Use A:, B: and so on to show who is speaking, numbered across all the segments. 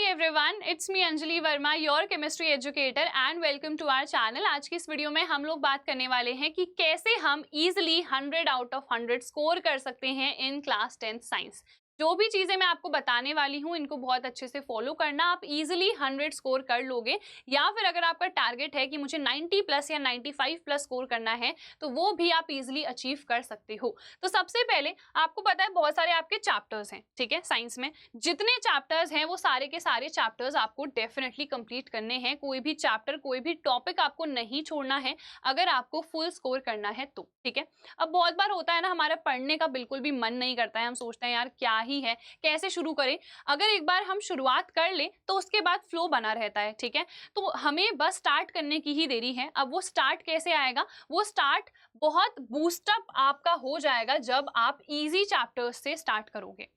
A: Everyone, it's me Anjali Verma, your chemistry educator and welcome to our channel. आज की इस video में हम लोग बात करने वाले हैं कि कैसे हम इजीली 100 आउट ऑफ 100 स्कोर कर सकते हैं इन क्लास 10th साइंस। जो भी चीजें मैं आपको बताने वाली हूँ इनको बहुत अच्छे से फॉलो करना, आप इजीली 100 स्कोर कर लोगे। या फिर अगर आपका टारगेट है कि मुझे 90 प्लस या 95 प्लस स्कोर करना है तो वो भी आप इजीली अचीव कर सकते हो। तो सबसे पहले आपको पता है बहुत सारे आपके चैप्टर्स हैं, ठीक है। साइंस में जितने चैप्टर्स हैं वो सारे के सारे चैप्टर्स आपको डेफिनेटली कंप्लीट करने हैं। कोई भी चैप्टर, कोई भी टॉपिक आपको नहीं छोड़ना है अगर आपको फुल स्कोर करना है तो, ठीक है। अब बहुत बार होता है ना, हमारा पढ़ने का बिल्कुल भी मन नहीं करता है, हम सोचते हैं यार क्या ही है, कैसे शुरू करें। अगर एक बार हम शुरुआत कर ले तो उसके बाद फ्लो बना रहता है, ठीक है। तो हमें बस स्टार्ट करने की ही देरी है। अब वो स्टार्ट कैसे आएगा? वो स्टार्ट बहुत बूस्टअप आपका हो जाएगा जब आप इजी चैप्टर्स से स्टार्ट करोगे।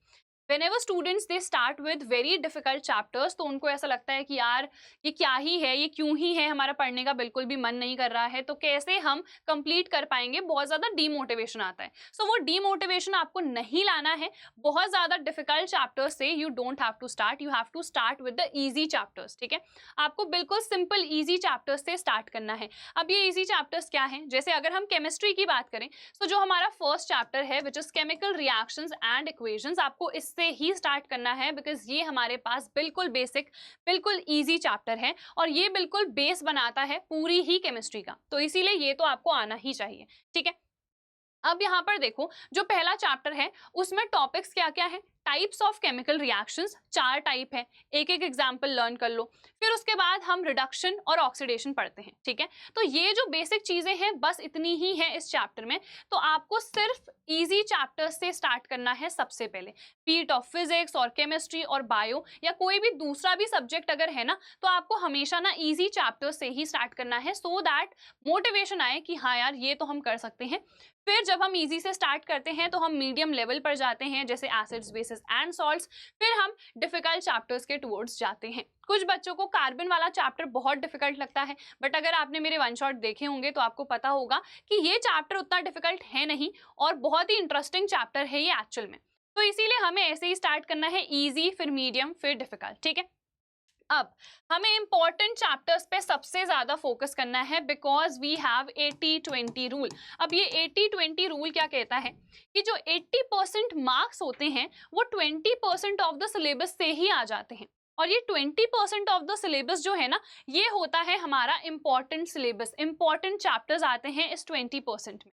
A: Whenever students they start with very difficult chapters, तो उनको ऐसा लगता है कि यार ये क्या ही है, ये क्यों ही है, हमारा पढ़ने का बिल्कुल भी मन नहीं कर रहा है, तो कैसे हम कंप्लीट कर पाएंगे। बहुत ज़्यादा डीमोटिवेशन आता है। सो वो डीमोटिवेशन आपको नहीं लाना है। बहुत ज़्यादा डिफिकल्ट चैप्टर्स से you don't have to start, you have to start with the easy chapters, ठीक है। आपको बिल्कुल सिंपल ईजी चैप्टर्स से स्टार्ट करना है। अब ये ईजी चैप्टर्स क्या हैं? जैसे अगर हम केमिस्ट्री की बात करें तो जो हमारा फर्स्ट चैप्टर है which is chemical reactions and equations, आपको इससे ही स्टार्ट करना है बिकॉज ये हमारे पास बिल्कुल बेसिक, बिल्कुल इजी चैप्टर है और ये बिल्कुल बेस बनाता है पूरी ही केमिस्ट्री का। तो इसीलिए ये तो आपको आना ही चाहिए, ठीक है। अब यहाँ पर देखो, जो पहला चैप्टर है उसमें टॉपिक्स क्या क्या है? Types of chemical reactions, 4 type है, एक एक एग्जाम्पल लर्न कर लो। फिर उसके बाद हम रिडक्शन और ऑक्सीडेशन पढ़ते हैं, ठीक है। तो ये जो बेसिक चीजें हैं बस इतनी ही है इस चैप्टर में। तो आपको सिर्फ इजी चैप्टर्स से स्टार्ट करना है सबसे पहले। बीट ऑफ फिजिक्स और केमिस्ट्री और बायो या कोई भी दूसरा भी सब्जेक्ट अगर है ना, तो आपको हमेशा ना इजी चैप्टर्स से ही स्टार्ट करना है सो दैट मोटिवेशन आए कि हाँ यार ये तो हम कर सकते हैं। फिर जब हम इजी से स्टार्ट करते हैं तो हम मीडियम लेवल पर जाते हैं, जैसे एसिड्स, बेसिस एंड सॉल्ट्स। फिर हम डिफिकल्ट चैप्टर्स के टुवर्ड्स जाते हैं। कुछ बच्चों को कार्बन वाला चैप्टर बहुत डिफिकल्ट लगता है, बट अगर आपने मेरे वन शॉट देखे होंगे तो आपको पता होगा कि ये चैप्टर उतना डिफिकल्ट है नहीं और बहुत ही इंटरेस्टिंग चैप्टर है ये एक्चुअल में। तो इसीलिए हमें ऐसे ही स्टार्ट करना है, इजी फिर मीडियम फिर डिफिकल्ट, ठीक है। अब हमें इंपॉर्टेंट चैप्टर्स पे सबसे ज्यादा फोकस करना है बिकॉज वी हैव 80-20 रूल। अब ये 80-20 रूल क्या कहता है कि जो 80% मार्क्स होते हैं वो 20% ऑफ द सिलेबस से ही आ जाते हैं। और ये 20% ऑफ द सिलेबस जो है ना, ये होता है हमारा इंपॉर्टेंट सिलेबस। इंपॉर्टेंट चैप्टर्स आते हैं इस 20% में।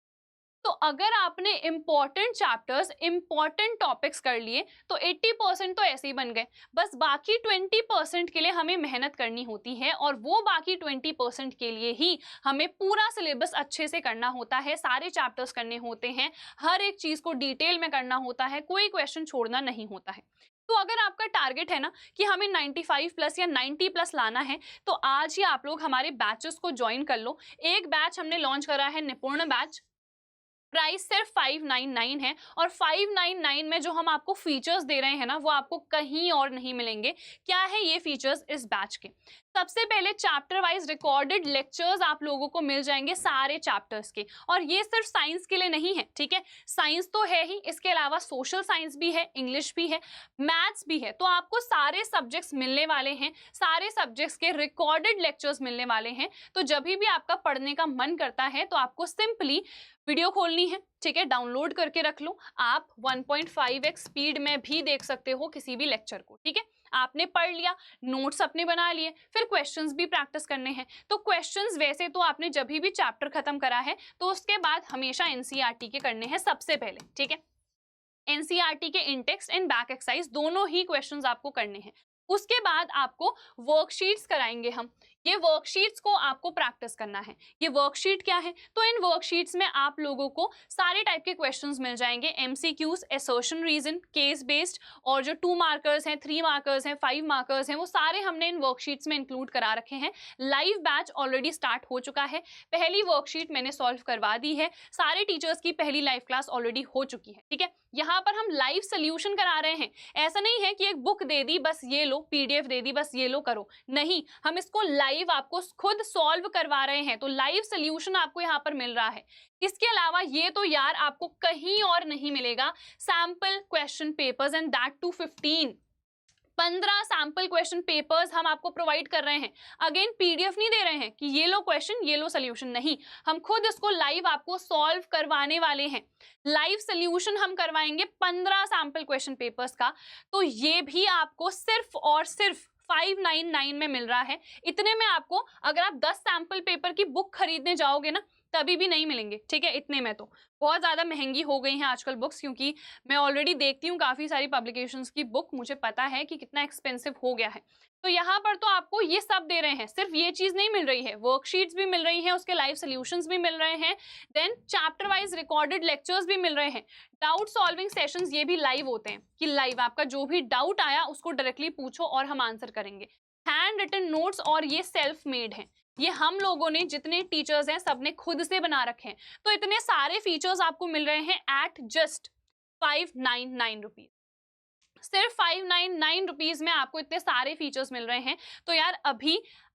A: तो अगर आपने इंपॉर्टेंट चैप्टर्स, इंपॉर्टेंट टॉपिक्स कर लिए तो 80% तो ऐसे ही बन गए। बस बाकी 20% के लिए हमें मेहनत करनी होती है और वो बाकी 20% के लिए ही हमें पूरा सिलेबस अच्छे से करना होता है, सारे चैप्टर्स करने होते हैं, हर एक चीज को डिटेल में करना होता है, कोई क्वेश्चन छोड़ना नहीं होता है। तो अगर आपका टारगेट है ना कि हमें 95 प्लस या 90 प्लस लाना है तो आज ही आप लोग हमारे बैचेस को ज्वाइन कर लो। एक बैच हमने लॉन्च करा है, निपुण बैच। प्राइस सिर्फ 599 है और 599 में जो हम आपको फीचर्स दे रहे हैं ना वो आपको कहीं और नहीं मिलेंगे। क्या है ये फीचर्स इस बैच के? सबसे पहले चैप्टर वाइज रिकॉर्डेड लेक्चर्स आप लोगों को मिल जाएंगे सारे चैप्टर्स के, और ये सिर्फ साइंस के लिए नहीं है, ठीक है। साइंस तो है ही, इसके अलावा सोशल साइंस भी है, इंग्लिश भी है, मैथ्स भी है। तो आपको सारे सब्जेक्ट्स मिलने वाले हैं, सारे सब्जेक्ट्स के रिकॉर्डेड लेक्चर्स मिलने वाले हैं। तो जब भी आपका पढ़ने का मन करता है तो आपको सिंपली वीडियो खोलनी है, ठीक है, डाउनलोड करके रख लो। आप 1.5x स्पीड में भी देख सकते हो किसी भी लेक्चर को, ठीक है। आपने पढ़ लिया, नोट्स अपने बना लिए, फिर क्वेश्चंस भी प्रैक्टिस करने हैं। तो क्वेश्चंस वैसे तो आपने जब भी चैप्टर खत्म करा है तो उसके बाद हमेशा एनसीईआरटी के करने हैं सबसे पहले, ठीक है। एनसीईआरटी के इन टेक्स्ट एंड बैक एक्सरसाइज दोनों ही क्वेश्चंस आपको करने हैं। उसके बाद आपको वर्कशीट्स कराएंगे हम। ये वर्कशीट्स को आपको प्रैक्टिस करना है। ये वर्कशीट क्या है? तो इन वर्कशीट्स में आप लोगों को सारे टाइप के क्वेश्चंस मिल जाएंगे, MCQs, assertion reason, case based, और जो 2 मार्कर्स हैं, 3 मार्कर्स हैं, 5 मार्कर्स हैं, वो सारे हमने इन वर्कशीट्स में इंक्लूड करा रखे हैं। लाइव बैच ऑलरेडी स्टार्ट हो चुका है, पहली वर्कशीट मैंने सॉल्व करवा दी है, सारे टीचर्स की पहली लाइव क्लास ऑलरेडी हो चुकी है, ठीक है। यहाँ पर हम लाइव सोल्यूशन करा रहे हैं। ऐसा नहीं है कि एक बुक दे दी बस ये लो, पीडीएफ दे दी बस ये लो करो, नहीं, हम इसको लाइव आपको खुद सॉल्व करवा रहे हैं। तो लाइव सोल्यूशन आपको यहाँ पर मिल रहा है। इसके अलावा ये तो यार आपको कहीं और नहीं मिलेगा, sample question papers and that too 15 15 sample question papers हम आपको प्रोवाइड कर रहे हैं। अगेन पीडीएफ नहीं दे रहे हैं कि ये लो क्वेश्चन ये लो सोल्यूशन, नहीं, हम खुद इसको लाइव आपको सॉल्व करवाने वाले हैं। लाइव सोल्यूशन हम करवाएंगे 15 सैंपल क्वेश्चन पेपर्स का। तो ये भी आपको सिर्फ और सिर्फ 599 में मिल रहा है। इतने में आपको, अगर आप 10 सैंपल पेपर की बुक खरीदने जाओगे ना, तभी भी नहीं मिलेंगे, ठीक है। इतने में तो बहुत ज़्यादा महंगी हो गई हैं आजकल बुक्स, क्योंकि मैं ऑलरेडी देखती हूँ काफ़ी सारी पब्लिकेशंस की बुक, मुझे पता है कि कितना एक्सपेंसिव हो गया है। तो यहाँ पर तो आपको ये सब दे रहे हैं, सिर्फ ये चीज़ नहीं मिल रही है, वर्कशीट्स भी मिल रही हैं, उसके लाइव सोल्यूशंस भी मिल रहे हैं, then chapter wise recorded lectures भी मिल रहे हैं, डाउट सॉल्विंग सेशंस ये भी लाइव होते हैं कि लाइव आपका जो भी डाउट आया उसको डायरेक्टली पूछो और हम आंसर करेंगे। हैंड रिटन नोट्स, और ये सेल्फ मेड है, ये हम लोगों ने, जितने टीचर्स हैं सबने खुद से बना रखे हैं। तो इतने सारे फीचर्स आपको मिल रहे हैं एट जस्ट 599 रुपीज। सिर्फ 599 रुपीज में आपको इतने सारे फीचर्स मिल रहे हैं। तो यार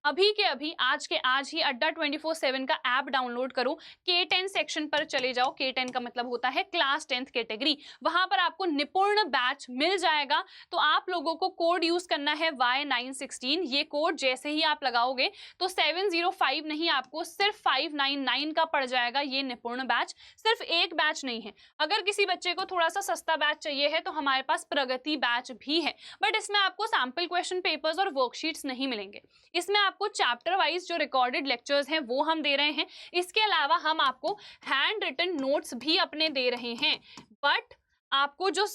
A: अभी के अभी आज के आज ही अड्डा 24/7 का ऐप डाउनलोड करो, K10 सेक्शन पर चले जाओ। K10 का मतलब होता है क्लास 10th कैटेगरी। वहां पर आपको निपुण बैच मिल जाएगा। तो आप लोगों को कोड यूज करना है Y916। ये कोड जैसे ही आप लगाओगे तो 705 नहीं, आपको सिर्फ 599 का पड़ जाएगा ये निपुण बैच। सिर्फ एक बैच नहीं है, अगर किसी बच्चे को थोड़ा सा सस्ता बैच चाहिए है तो हमारे पास प्रगति बैच भी है, बट इसमें आपको सैंपल क्वेश्चन पेपर्स और वर्कशीट्स नहीं मिलेंगे। इसमें आपको चैप्टर वाइज जो रिकॉर्डेड लेक्चर्स हैं वो हम दे रहे हैं। इसके अलावा हम आपको हैंड रिटन नोट्स भी अपने दे रहे हैं, बट आपको जो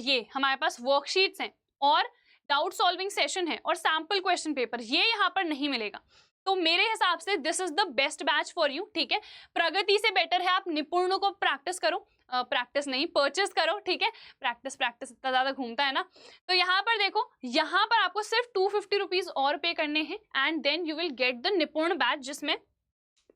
A: ये हमारे पास वर्कशीट्स हैं और डाउट सॉल्विंग सेशन है और सैंपल क्वेश्चन पेपर, ये यहाँ पर नहीं मिलेगा। तो मेरे हिसाब से this is the best batch for you, ठीक है। प्रगति से बेटर है आप निपुण को प्रैक्टिस करो, प्रैक्टिस नहीं परचेस करो, ठीक है। प्रैक्टिस इतना ज्यादा घूमता है ना। तो यहाँ पर देखो, यहाँ पर आपको सिर्फ 250 रुपीज और पे करने हैं and then you will get the Nipun batch, जिसमें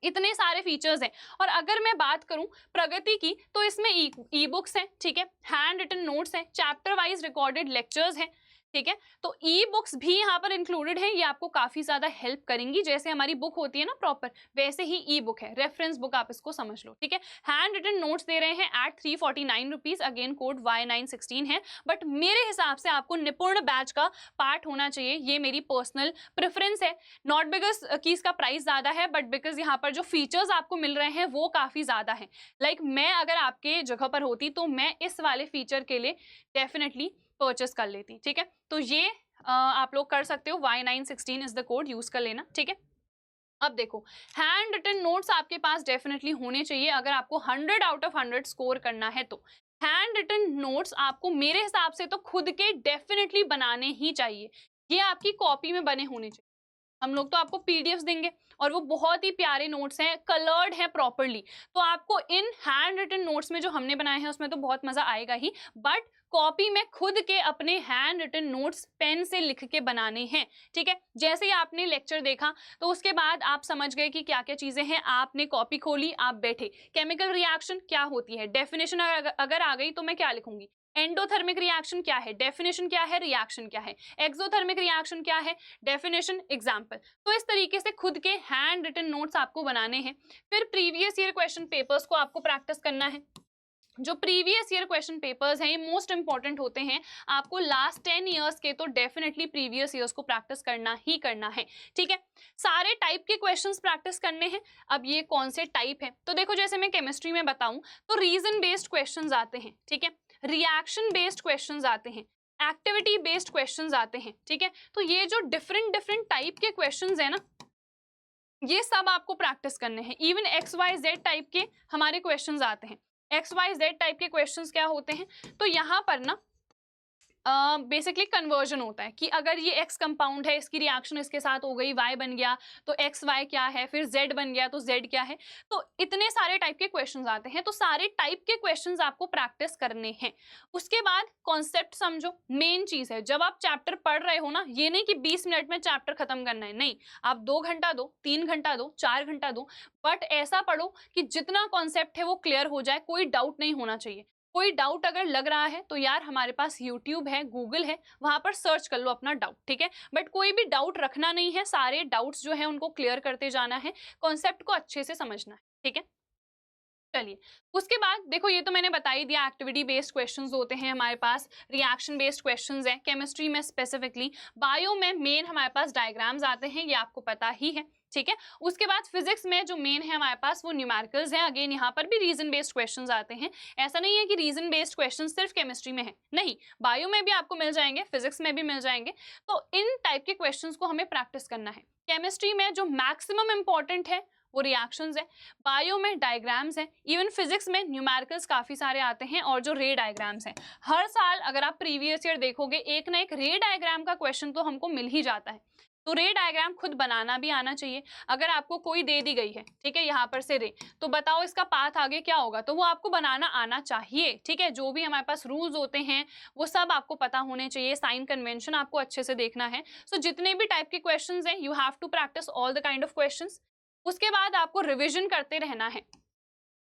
A: इतने सारे फीचर्स हैं। और अगर मैं बात करूं प्रगति की, तो इसमें ई बुक्स हैं, ठीक है, हैंड रिटन नोट्स हैं, चैप्टर वाइज रिकॉर्डेड लेक्चर्स हैं, ठीक है। तो ई बुक्स भी यहाँ पर इंक्लूडेड है, ये आपको काफी ज्यादा हेल्प करेंगी। जैसे हमारी बुक होती है ना प्रॉपर, वैसे ही ई बुक है, रेफरेंस बुक आप इसको समझ लो, ठीक है। हैंड रिटन नोट्स दे रहे हैं eight 349 rupees, again code Y916 है। बट मेरे हिसाब से आपको निपुण बैच का पार्ट होना चाहिए, ये मेरी पर्सनल प्रेफरेंस है। नॉट बिकॉज कि इसका प्राइस ज्यादा है, बट बिकॉज यहाँ पर जो फीचर्स आपको मिल रहे हैं वो काफी ज्यादा है। लाइक मैं अगर आपके जगह पर होती तो मैं इस वाले फीचर के लिए डेफिनेटली परचेस कर लेती, ठीक है। तो ये आप लोग कर सकते हो, Y916 is the code, use कर लेना, ठीक है। अब देखो, हैंड रिटन नोट्स आपके पास डेफिनेटली होने चाहिए अगर आपको 100 आउट ऑफ 100 स्कोर करना है। तो हैंड रिटन नोट्स आपको मेरे हिसाब से तो खुद के डेफिनेटली बनाने ही चाहिए, ये आपकी कॉपी में बने होने चाहिए। हम लोग तो आपको पीडीएफ्स देंगे और वो बहुत ही प्यारे नोट्स हैं, कलर्ड हैं प्रॉपरली। तो आपको इन हैंड रिटन नोट्स में जो हमने बनाए हैं उसमें तो बहुत मजा आएगा ही, बट कॉपी में खुद के अपने हैंड रिटन नोट्स पेन से लिख के बनाने हैं, ठीक है। जैसे ही आपने लेक्चर देखा तो उसके बाद आप समझ गए कि क्या क्या चीजें हैं, आपने कॉपी खोली, आप बैठे, केमिकल रिएक्शन क्या होती है, डेफिनेशन अगर आ गई तो मैं क्या लिखूंगी, एंडोथर्मिक रिएक्शन क्या है, डेफिनेशन क्या है, रिएक्शन क्या है, एक्सोथर्मिक रिएक्शन क्या है, डेफिनेशन, एग्जांपल। तो इस तरीके से खुद के हैंड रिटन नोट्स आपको बनाने हैं। फिर प्रीवियस ईयर क्वेश्चन पेपर्स को आपको प्रैक्टिस करना है। जो प्रीवियस ईयर क्वेश्चन पेपर्स हैं ये मोस्ट इंपॉर्टेंट होते हैं, आपको लास्ट 10 ईयर्स के तो डेफिनेटली प्रीवियस ईयर्स को प्रैक्टिस करना ही करना है, ठीक है। सारे टाइप के क्वेश्चंस प्रैक्टिस करने हैं। अब ये कौन से टाइप है, तो देखो जैसे मैं केमिस्ट्री में बताऊं तो रीजन बेस्ड क्वेश्चंस आते हैं, ठीक है, रिएक्शन बेस्ड क्वेश्चंस आते हैं, एक्टिविटी बेस्ड क्वेश्चंस आते हैं, ठीक है। तो ये जो डिफरेंट टाइप के क्वेश्चंस है ना, ये सब आपको प्रैक्टिस करने हैं। इवन XYZ टाइप के हमारे क्वेश्चंस आते हैं। XYZ टाइप के क्वेश्चंस क्या होते हैं, तो यहाँ पर ना बेसिकली कन्वर्जन होता है कि अगर ये X कंपाउंड है, इसकी रिएक्शन इसके साथ हो गई, Y बन गया तो XY क्या है, फिर Z बन गया तो Z क्या है। तो इतने सारे टाइप के क्वेश्चंस आते हैं, तो सारे टाइप के क्वेश्चंस आपको प्रैक्टिस करने हैं। उसके बाद कॉन्सेप्ट समझो, मेन चीज है। जब आप चैप्टर पढ़ रहे हो ना, ये नहीं कि 20 मिनट में चैप्टर खत्म करना है, नहीं, आप 2 घंटा दो, 3 घंटा दो, 4 घंटा दो, बट ऐसा पढ़ो कि जितना कॉन्सेप्ट है वो क्लियर हो जाए, कोई डाउट नहीं होना चाहिए। कोई डाउट अगर लग रहा है तो यार हमारे पास यूट्यूब है, गूगल है, वहां पर सर्च कर लो अपना डाउट, ठीक है। बट कोई भी डाउट रखना नहीं है, सारे डाउट्स जो है उनको क्लियर करते जाना है, कॉन्सेप्ट को अच्छे से समझना है, ठीक है। चलिए, उसके बाद देखो ये तो मैंने बता ही दिया, एक्टिविटी बेस्ड क्वेश्चंस होते हैं हमारे पास, रिएक्शन बेस्ड क्वेश्चंस हैं केमिस्ट्री में स्पेसिफिकली, बायो में मेन हमारे पास डायग्राम्स आते हैं, ये आपको पता ही है, ठीक है। उसके बाद फिजिक्स में जो मेन है हमारे पास वो न्यूमेरिकल्स हैं, अगेन यहाँ पर भी रीजन बेस्ड क्वेश्चंस आते हैं। ऐसा नहीं है कि रीजन बेस्ड क्वेश्चंस सिर्फ केमिस्ट्री में है, नहीं, बायो में भी आपको मिल जाएंगे, फिजिक्स में भी मिल जाएंगे। तो इन टाइप के क्वेश्चंस को हमें प्रैक्टिस करना है। केमिस्ट्री में जो मैक्सिमम इंपॉर्टेंट है वो रिएक्शंस है, बायो में डायग्राम्स है, इवन फिजिक्स में न्यूमेरिकल्स काफी सारे आते हैं और जो रे डायग्राम्स हैं। हर साल अगर आप प्रीवियस ईयर देखोगे एक ना एक रे डायग्राम का क्वेश्चन तो हमको मिल ही जाता है। तो रे डायग्राम खुद बनाना भी आना चाहिए। अगर आपको कोई दे दी गई है, ठीक है, यहाँ पर से रे, तो बताओ इसका पाथ आगे क्या होगा, तो वो आपको बनाना आना चाहिए, ठीक है। जो भी हमारे पास रूल्स होते हैं वो सब आपको पता होने चाहिए, साइन कन्वेंशन आपको अच्छे से देखना है। सो जितने भी टाइप के क्वेश्चंस हैं, you have to practise all the kind of questions. उसके बाद आपको रिविजन करते रहना है।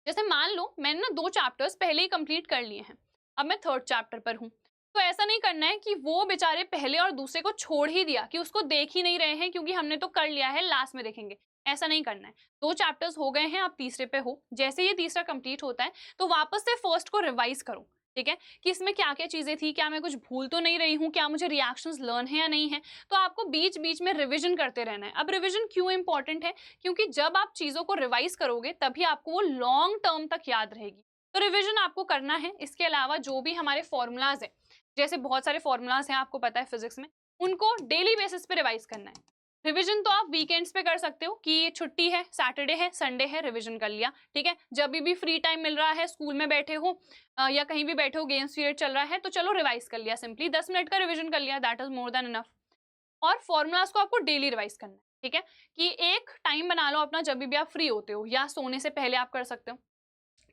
A: जैसे मान लो मैंने ना 2 चैप्टर्स पहले ही कंप्लीट कर लिए हैं, अब मैं 3rd चैप्टर पर हूँ, तो ऐसा नहीं करना है कि वो बेचारे पहले और दूसरे को छोड़ ही दिया, कि उसको देख ही नहीं रहे हैं क्योंकि हमने तो कर लिया है, लास्ट में देखेंगे, ऐसा नहीं करना है। 2 चैप्टर्स हो गए हैं, आप तीसरे पे हो, जैसे ये तीसरा कंप्लीट होता है तो वापस से फर्स्ट को रिवाइज करो, ठीक है, कि इसमें क्या क्या चीजें थी, क्या मैं कुछ भूल तो नहीं रही हूँ, क्या मुझे रिएक्शंस लर्न है या नहीं है। तो आपको बीच बीच में रिविजन करते रहना है। अब रिविजन क्यों इंपॉर्टेंट है, क्योंकि जब आप चीजों को रिवाइज करोगे तभी आपको वो लॉन्ग टर्म तक याद रहेगी। तो रिविजन आपको करना है। इसके अलावा जो भी हमारे फॉर्मूलाज है, जैसे बहुत सारे फॉर्मूलाज हैं आपको पता है फिजिक्स में, उनको डेली बेसिस पे रिवाइज करना है। रिवीजन तो आप वीकेंड्स पे कर सकते हो कि छुट्टी है, सैटरडे है, संडे है, रिवीजन कर लिया, ठीक है। जब भी फ्री टाइम मिल रहा है, स्कूल में बैठे हो या कहीं भी बैठे हो, गेम्स पीरियड चल रहा है, तो चलो रिवाइज कर लिया, सिंपली 10 मिनट का रिवीजन कर लिया, that is more than enough. और फॉर्मूलाज को आपको डेली रिवाइज करना है, ठीक है, कि एक टाइम बना लो अपना जब भी आप फ्री होते हो या सोने से पहले आप कर सकते हो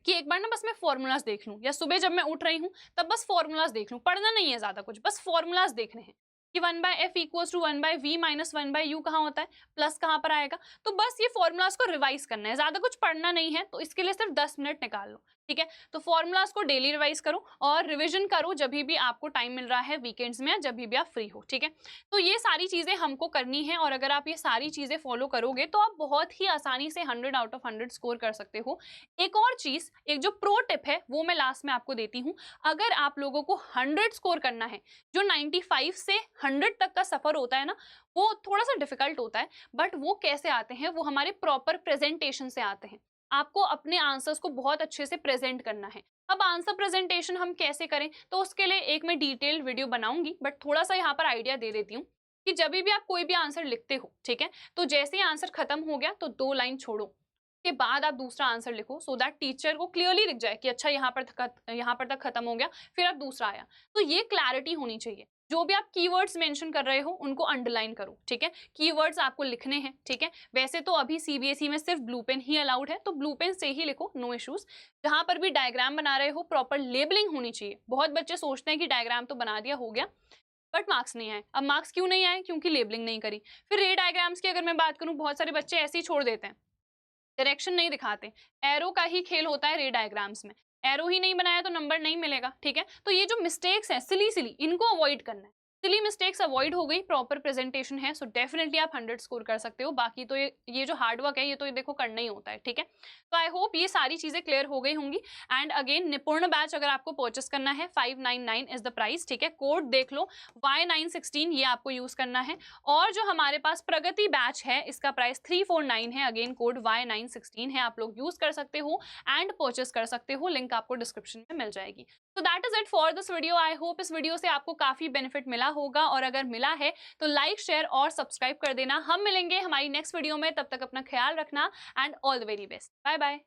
A: कि एक बार ना बस मैं फॉर्मूलाज देख लूं, या सुबह जब मैं उठ रही हूं तब बस फॉर्मूलाज देख लूं, पढ़ना नहीं है ज्यादा कुछ, बस फॉर्मूलाज देखने हैं कि 1/f equals to 1/v minus 1/u कहाँ होता है, प्लस कहाँ पर आएगा। तो बस ये फॉर्मूलाज को रिवाइज करना है, ज्यादा कुछ पढ़ना नहीं है, तो इसके लिए सिर्फ 10 मिनट निकाल लो, ठीक है। तो फॉर्मूलाज को डेली रिवाइज करो और रिवीजन करो जब भी आपको टाइम मिल रहा है, वीकेंड्स में, जब भी आप फ्री हो, ठीक है। तो ये सारी चीजें हमको करनी है और अगर आप ये सारी चीजें फॉलो करोगे तो आप बहुत ही आसानी से 100 आउट ऑफ 100 स्कोर कर सकते हो। एक और चीज, एक जो प्रो टिप है वो मैं लास्ट में आपको देती हूँ। अगर आप लोगों को 100 स्कोर करना है, जो 95 से 100 तक का सफर होता है ना, वो थोड़ा सा डिफिकल्ट होता है, बट वो कैसे आते हैं, वो हमारे प्रॉपर प्रेजेंटेशन से आते हैं। आपको अपने आंसर्स को बहुत अच्छे से प्रेजेंट करना है। अब आंसर प्रेजेंटेशन हम कैसे करें, तो उसके लिए एक मैं डिटेल्ड वीडियो बनाऊंगी, बट थोड़ा सा यहाँ पर आइडिया दे देती हूँ कि जब भी आप कोई भी आंसर लिखते हो, ठीक है, तो जैसे ही आंसर खत्म हो गया तो 2 लाइन छोड़ो, के बाद आप दूसरा आंसर लिखो, सो दैट टीचर को क्लियरली दिख जाए कि अच्छा यहाँ पर तक खत्म हो गया, फिर अब दूसरा आया। तो ये क्लैरिटी होनी चाहिए। जो भी आप कीवर्ड्स मेंशन कर रहे हो उनको अंडरलाइन करो, ठीक है, कीवर्ड्स आपको लिखने हैं, ठीक है। वैसे तो अभी सीबीएसई में सिर्फ ब्लू पेन ही अलाउड है, तो ब्लू पेन से ही लिखो, नो इश्यूज। जहां पर भी डायग्राम बना रहे हो प्रॉपर लेबलिंग होनी चाहिए। बहुत बच्चे सोचते हैं कि डायग्राम तो बना दिया, हो गया, बट मार्क्स नहीं आए। अब मार्क्स क्यों नहीं आए, क्योंकि लेबलिंग नहीं करी। फिर रे डायग्राम्स की अगर मैं बात करूं, बहुत सारे बच्चे ऐसे ही छोड़ देते हैं, डायरेक्शन नहीं दिखाते। एरो का ही खेल होता है रे डायग्राम्स में, एरो ही नहीं बनाया तो नंबर नहीं मिलेगा, ठीक है। तो ये जो मिस्टेक्स हैं सिली इनको अवॉइड करना है। सिली मिस्टेक्स अवॉइड हो गई, प्रॉपर प्रेजेंटेशन है, सो डेफिनेटली आप 100 स्कोर कर सकते हो। बाकी तो ये जो हार्डवर्क है ये तो देखो करना ही होता है, ठीक है। तो आई होप ये सारी चीजें क्लियर हो गई होंगी। एंड अगेन निपुण बैच अगर आपको परचेस करना है 599 इज द प्राइस, ठीक है। कोड देख लो Y916, ये आपको यूज करना है। और जो हमारे पास प्रगति बैच है इसका प्राइस 349 है, अगेन कोड Y916 है, आप लोग यूज कर सकते हो एंड परचेस कर सकते हो, लिंक आपको डिस्क्रिप्शन में मिल जाएगी। तो that is it for this video. I hope इस वीडियो से आपको काफी बेनिफिट मिला होगा, और अगर मिला है तो लाइक, शेयर और सब्सक्राइब कर देना। हम मिलेंगे हमारी नेक्स्ट वीडियो में, तब तक अपना ख्याल रखना and all the very best. Bye bye.